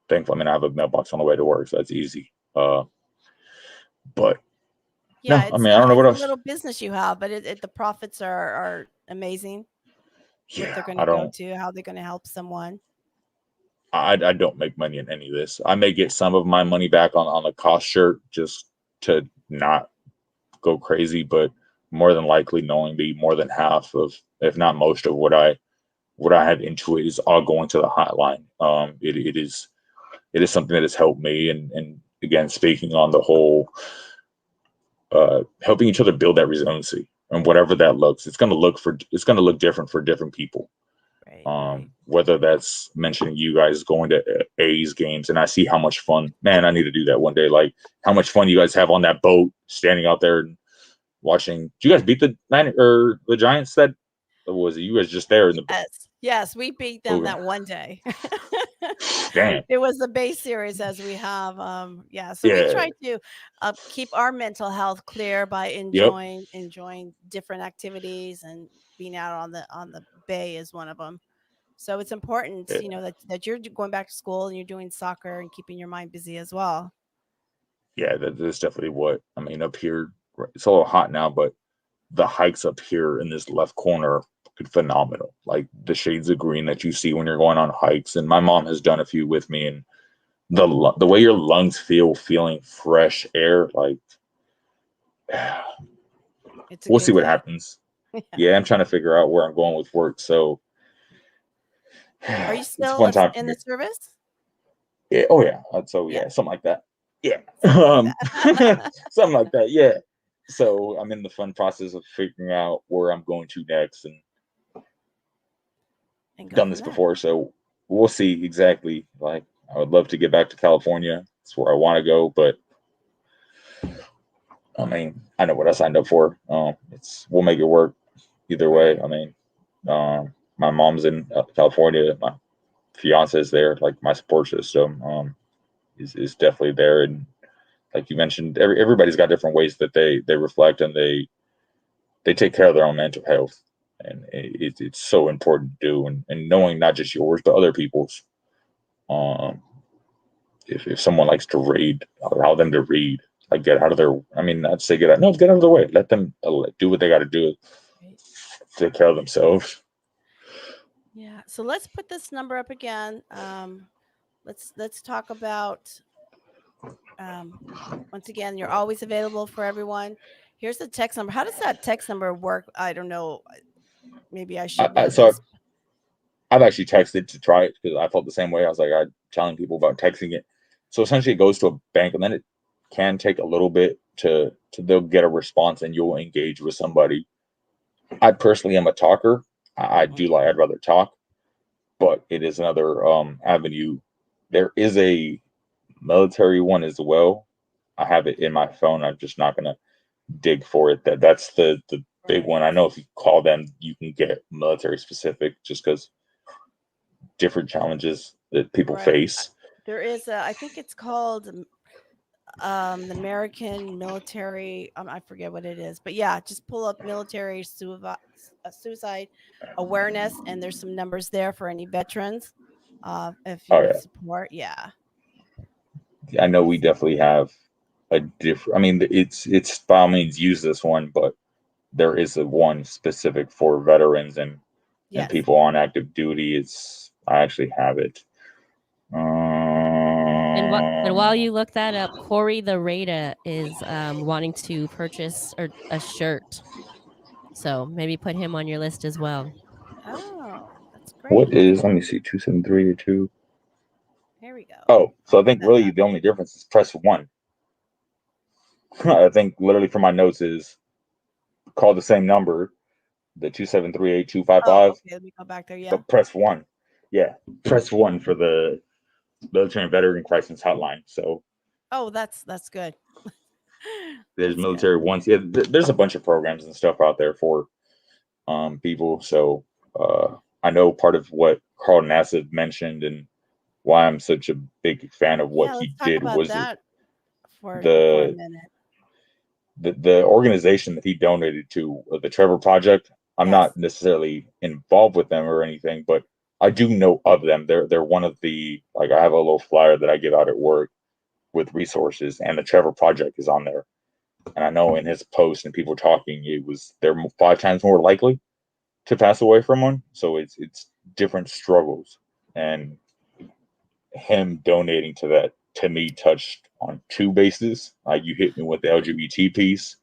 thankfully, I have a mailbox on the way to work, so that's easy. But yeah, no, I mean, I don't know what else. It's a little business you have, but the profits are amazing. Yeah, what they're going to go to, how they're going to help someone. I don't make money in any of this. I may get some of my money back on the cost shirt just to not go crazy, but more than likely, knowingly, more than half of, if not most of what I have into it is all going to the hotline. It is something that has helped me, and again, speaking on the whole, helping each other build that resiliency, and whatever that looks, it's going to look different for different people. Whether that's mentioning you guys going to A's games, and I see how much fun, man, I need to do that one day. Like, how much fun you guys have on that boat, standing out there and watching. Did you guys beat the Giants? That was it? You guys just there in the yes, we beat them that one day. Damn. It was the base series, as we have. So we try to keep our mental health clear by enjoying different activities, and being out on the bay is one of them. So it's important, that you're going back to school and you're doing soccer and keeping your mind busy as well. Yeah, that's definitely what I mean. Up here, it's a little hot now, but the hikes up here in this left corner are phenomenal. Like, the shades of green that you see when you're going on hikes, and my mom has done a few with me, and the way your lungs feeling fresh air, like, we'll see what happens. Yeah, I'm trying to figure out where I'm going with work. So, are you still in the service? Yeah. Oh yeah. So yeah, something like that. Yeah. Something like that. Yeah. So I'm in the fun process of figuring out where I'm going to next, and done this before, so we'll see exactly. Like, I would love to get back to California. It's where I want to go, but I mean, I know what I signed up for. We'll make it work either way. I mean, my mom's in California. My fiance is there. Like, my support system is definitely there, and like you mentioned, everybody's got different ways that they reflect, and they take care of their own mental health, and it's so important to do, and knowing not just yours but other people's. if someone likes to read, allow them to read. Like get out of their. I mean, I'd say get out. No, get out of their way. Let them do what they got to do. Right. Take care of themselves. Yeah. So let's put this number up again. Let's talk about. Once again, you're always available for everyone. Here's the text number. How does that text number work? I don't know. Maybe I should know So this. I've actually texted to try it because I felt the same way. I was like, I'm telling people about texting it. So essentially, it goes to a bank, and then it can take a little bit to they'll get a response, and you'll engage with somebody. I personally am a talker. I'd rather talk, but it is another avenue. There is a military one as well. I have it in my phone. I'm just not gonna dig for it. That's the big one. I know if you call them, you can get military specific, just because different challenges that people face. There is I think it's called the American military. I forget what it is, but yeah, just pull up military suicide awareness, and there's some numbers there for any veterans. If you need support, yeah. I know we definitely have a different. I mean, it's by all means use this one, but there is a one specific for veterans and people on active duty. I actually have it. And while you look that up, Corey the Raider is wanting to purchase a shirt. So maybe put him on your list as well. Oh, that's great. What is, let me see, 273 or 2? Here we go. Oh, so I think really the only difference is press 1. I think literally from my notes is call the same number, the 273-8255. Oh, okay, let me go back there. Yeah. But press 1. Yeah, press 1 for the military and veteran crisis hotline. So. Oh, that's good. There's military ones. Yeah, there's a bunch of programs and stuff out there for people. So I know part of what Carl Nassib mentioned and why I'm such a big fan of what he did was the organization that he donated to, the Trevor Project. I'm not necessarily involved with them or anything, but I do know of them. They're one of the, like, I have a little flyer that I give out at work with resources, and the Trevor Project is on there. And I know in his post and people talking, they're 5 times more likely to pass away from one. So it's different struggles, and him donating to that, to me, touched on 2 bases. You hit me with the LGBT piece,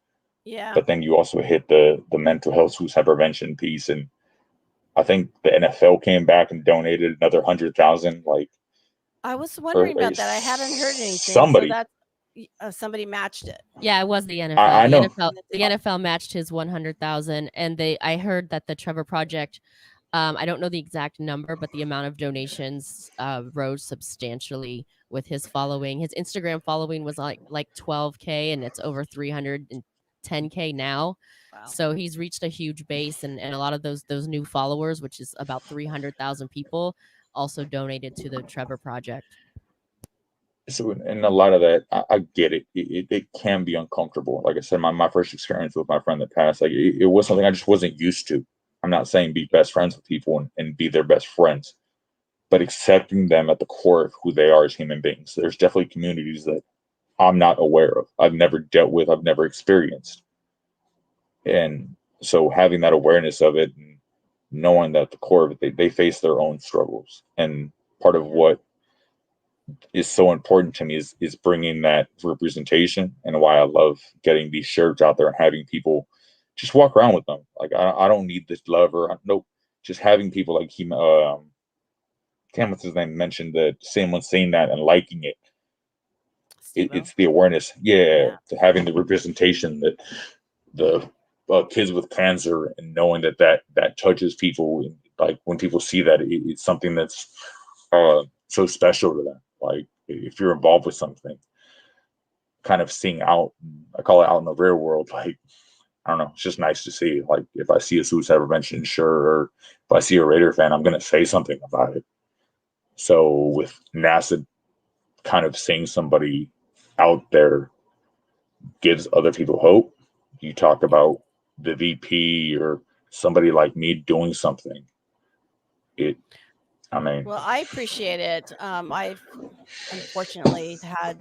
but then you also hit the mental health suicide prevention piece. And I think the NFL came back and donated another 100,000. Like, I was wondering about that. I haven't heard anything. Somebody. So somebody matched it. Yeah, it was the NFL. I know. The NFL matched his 100,000, and I heard that the Trevor Project, I don't know the exact number, but the amount of donations rose substantially with his following. His Instagram following was like 12K, and it's over 310K now. Wow. So he's reached a huge base, and a lot of those new followers, which is about 300,000 people, also donated to the Trevor Project. So, and a lot of that, I get it. It can be uncomfortable. Like I said, my first experience with my friend that passed, like it was something I just wasn't used to. I'm not saying be best friends with people and be their best friends, but accepting them at the core of who they are as human beings. There's definitely communities that I'm not aware of, I've never dealt with, I've never experienced. And so having that awareness of it, and knowing that at the core of it, they face their own struggles. And part of what is so important to me is bringing that representation, and why I love getting these shirts out there and having people just walk around with them. Like, I don't need this lover. Nope. Just having people like him, what's his name, mentioned that someone seeing that and liking it. It's the awareness. Yeah. To having the representation that the kids with cancer, and knowing that touches people. Like, when people see that, it's something that's so special to them. Like, if you're involved with something, kind of seeing out, I call it out in the real world, like, I don't know, it's just nice to see. Like, if I see a suicide prevention shirt, or if I see a Raider fan, I'm going to say something about it. So with NASA, kind of seeing somebody out there gives other people hope. You talk about the VP or somebody like me doing something. I mean, Well, I appreciate it. I've unfortunately had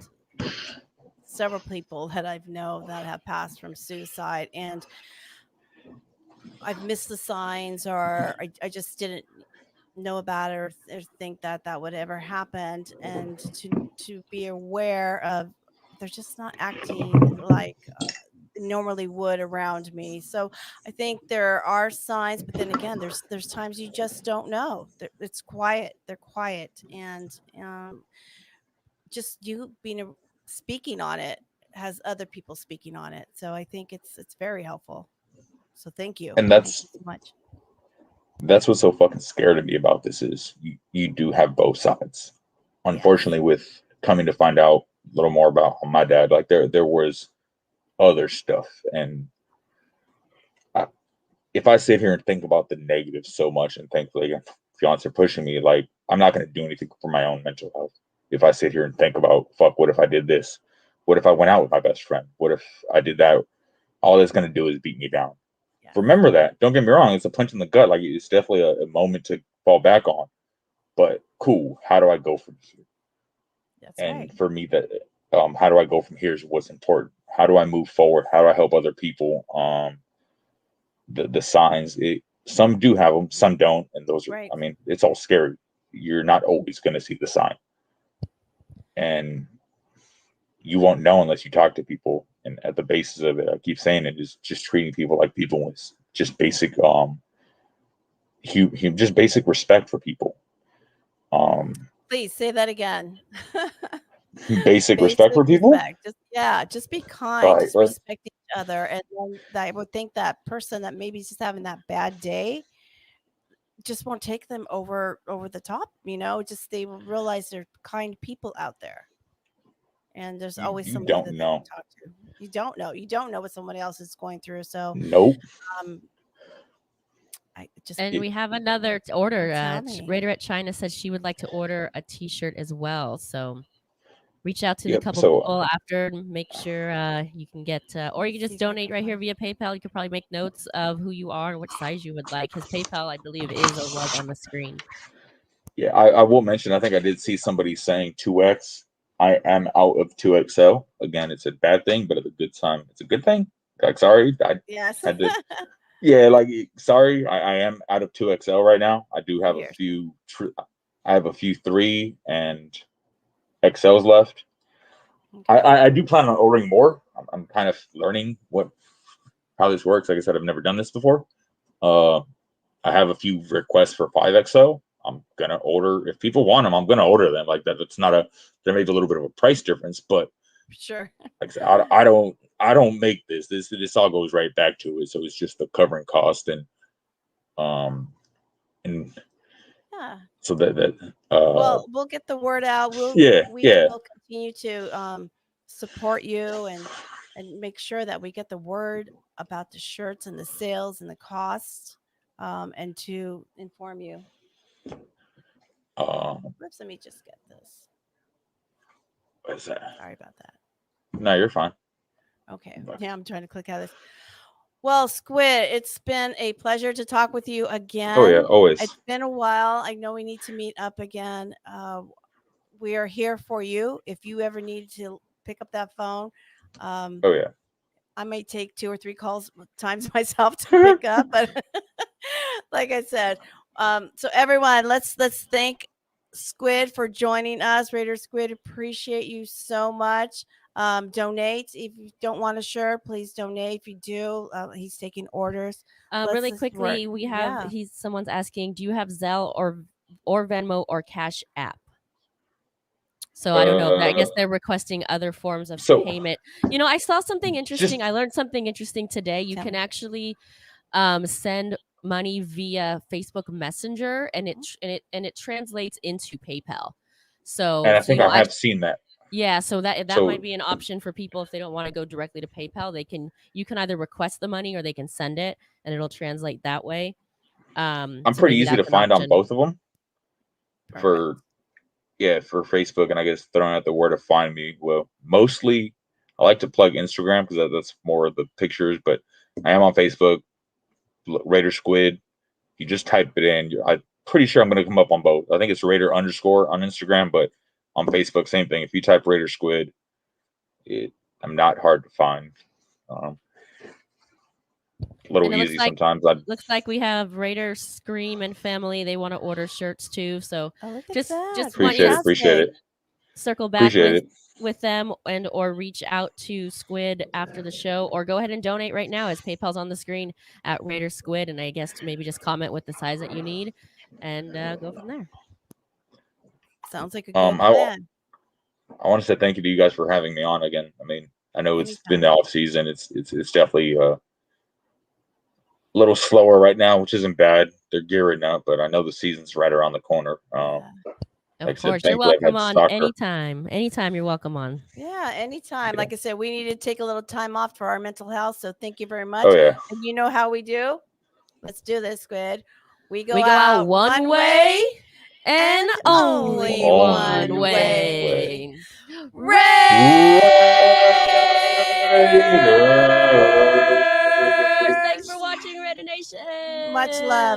several people that I've known that have passed from suicide, and I've missed the signs, or I just didn't know about it, or think that that would ever happen, and to be aware of they're just not acting like normally would around me. So I think there are signs, but then again, there's times you just don't know. It's quiet. They're quiet, and just you being speaking on it has other people speaking on it. So I think it's very helpful. So thank you. and Thank you so much. that's what's so fucking scary to me about this is you do have both sides. Yes. Unfortunately, with coming to find out a little more about my dad, like there was other stuff, and if I sit here and think about the negatives so much, and thankfully, fiance pushing me, like I'm not going to do anything for my own mental health. If I sit here and think about, fuck, what if I did this? What if I went out with my best friend? What if I did that? All it's going to do is beat me down. Yes. Remember that. Don't get me wrong. It's a punch in the gut. Like it's definitely a moment to fall back on. But cool. How do I go from here? That's And right. for me, that how do I go from here is what's important. How do I move forward? How do I help other people? The signs. Some do have them, some don't, and those are. Right. I mean, it's all scary. You're not always going to see the sign, and you won't know unless you talk to people. And at the basis of it, I keep saying it is just treating people like people with just basic just basic respect for people. Please say that again. Basic respect Basic for people. respect. Just be kind. Right, Just right. respect each other, and then I would think that person that maybe is just having that bad day just won't take them over the top. Just they will realize they're kind people out there, and there's always You somebody don't that they know. can talk to. You don't know. You don't know what somebody else is going through. So, Nope. um, I just And we have another order. Tell me. Raider at China says she would like to order a T-shirt as well. So reach out to the Yep. couple So people after and make sure you can get, or you can See just if I donate can right here find- via PayPal. You could probably make notes of who you are and what size you would like. His PayPal, I believe, is or was on the screen. yeah, I will mention. I think I did see somebody saying 2X. I am out of 2XL. Again, it's a bad thing, but at a good time, it's a good thing. Like, sorry, I Yes. had to. Yeah, like sorry, I am out of 2XL right now. I do have a Here. few. I have a few 3 and XLs left. Okay. I do plan on ordering more. I'm kind of learning how this works. Like I said, I've never done this before. I have a few requests for 5XL. I'm gonna order if people want them. I'm gonna order them. Like that. It's not a. There may be a little bit of a price difference, but Sure. like I said, I don't make this. This all goes right back to it. So it's just the covering cost and Yeah. so that Well, we'll get the word out. yeah. We will continue to support you and make sure that we get the word about the shirts and the sales and the costs, and to inform you. Oops, let me just get this. What is that? Sorry about that. No, you're fine. Okay. Yeah, I'm trying to click out of this. Well, Squid, it's been a pleasure to talk with you again. Oh yeah, always. It's been a while. I know we need to meet up again. We are here for you if you ever need to pick up that phone. Oh yeah. I may take 2 or 3 calls times myself to pick up, but like I said, so everyone, let's thank Squid for joining us. Raider Squid, appreciate you so much. Donate if you don't want a shirt, please donate. If you do, he's taking orders. Really quickly, we have someone's asking, do you have Zelle or Venmo or Cash App? So I don't know. I guess they're requesting other forms of payment. I saw something interesting. I learned something interesting today. You can actually send money via Facebook Messenger, and it translates into PayPal. So, and I think I have seen that. Yeah, so that might be an option for people if they don't want to go directly to PayPal. You can either request the money or they can send it, and it'll translate that way. I'm pretty easy to find on both of them. For Facebook, and I guess throwing out the word to find me. Well, mostly I like to plug Instagram because that's more of the pictures, but I am on Facebook, Raider Squid. You just type it in. pretty sure I'm going to come up on both. I think it's Raider _ on Instagram, but on Facebook, same thing. If you type Raider Squid, I'm not hard to find. A little And it easy sometimes. Looks like we have Raider Scream and family. They want to order shirts too. So Oh, look at just that. want you to appreciate it. circle back Appreciate it. with them and or reach out to Squid after the show, or go ahead and donate right now as PayPal's on the screen at Raider Squid, and I guess maybe just comment with the size that you need and go from there. Sounds like a good plan. I want to say thank you to you guys for having me on again. I mean, I know it's Anytime. been the off season. It's definitely a little slower right now, which isn't bad. They're gearing up, but I know the season's right around the corner. Of Like I said, course, you're thankfully I've welcome had on soccer. anytime. Anytime you're welcome on. Yeah, anytime. Yeah. Like I said, we need to take a little time off for our mental health. So thank you very much. Oh yeah. And you know how we do? Let's do this, Squid. We go out out one way and only one way. Raiders! Thanks for watching, Raider Nation. Much love.